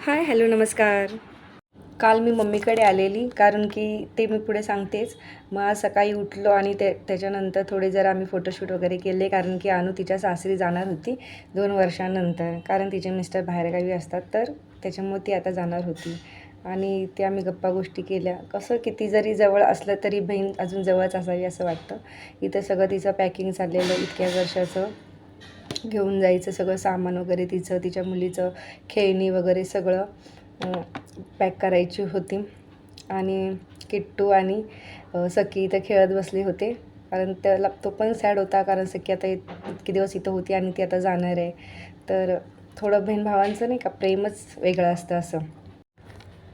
हाय, hello, नमस्कार. काल मी मम्मीकडे आलेली कारण की ते मी पुढे सांगतेच. मग आज सकाळी उठलो आणि त्याच्यानंतर थोडे जरा आम्ही फोटोशूट वगैरे केले कारण की अनु तिच्या सासरी जाणार होती 2 वर्षांनंतर. कारण तिचे मिस्टर बाहेरगावी असतात तर त्याच्यामुळे ती आता जाणार होती. आणि ते आम्ही गप्पा गोष्टी केल्या. कसं किती जरी जवळ असलं तरी बहीण अजून जवळच असावी असं वाटतं. इथं सगळं तिचं पॅकिंग चाललेलं इतक्या वर्षाचं. घेऊन जायचं सगळं सामान वगैरे तिचं, तिच्या मुलीचं खेळणी वगैरे सगळं पॅक करायची होती. आणि किट्टू आणि सखी इथं खेळत बसले होते. कारण त्याला तो पण सॅड होता कारण सखी आता इतके दिवस इथं होती आणि ती आता जाणार आहे. तर थोडं बहीण भावांचं नाही का प्रेमच वेगळं असतं असं.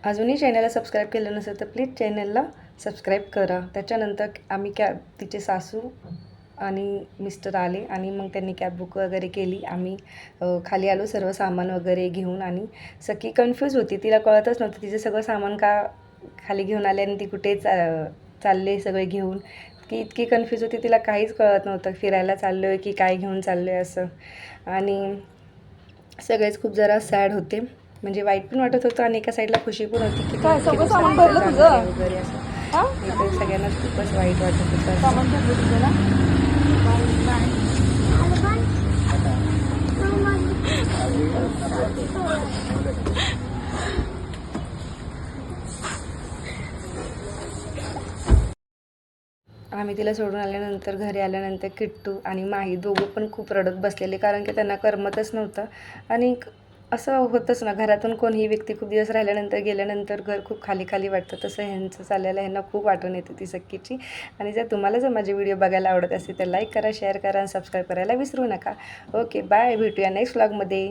अजूनही चॅनलला सबस्क्राईब केलं नसेल तर प्लीज चॅनलला सबस्क्राईब करा. त्याच्यानंतर आम्ही तिचे सासू आणि मिस्टर आले आणि मग त्यांनी कॅब बुक वगैरे केली. आम्ही खाली आलो सर्व सामान वगैरे घेऊन. आणि सखी कन्फ्यूज होती, तिला कळतच नव्हतं तिचं सगळं सामान का खाली घेऊन आले आणि ती कुठे चालले सगळे घेऊन. की इतकी कन्फ्यूज होती, तिला काहीच कळत नव्हतं फिरायला चाललो आहे की काय घेऊन चाललो आहे असं. आणि सगळेच खूप जरा सॅड होते, म्हणजे वाईट पण वाटत होतं आणि एका साईडला खुशी पण होती की सगळं सामान भरलं तुझं वगैरे असं. इथं सगळ्यांनाच खूपच वाईट वाटत होतं. आम्ही तिला सोडून आल्यानंतर घरी आल्यानंतर किट्टू आणि माही दोघं पण खूप रडत बसलेले कारण की त्यांना करमतच नव्हतं. आणि असं होतंच ना, घरातून कोणीही व्यक्ती खूप दिवस राहिल्यानंतर गेल्यानंतर घर खूप खाली खाली वाटतं. तसं ह्यांचं चाललेलं, ह्यांना खूप आठवण येते ती सख्खीची. आणि जर माझे व्हिडिओ बघायला आवडत असेल तर लाईक करा, शेअर करा आणि सबस्क्राईब करायला विसरू नका. ओके, बाय, भेटूया नेक्स्ट व्लॉगमध्ये.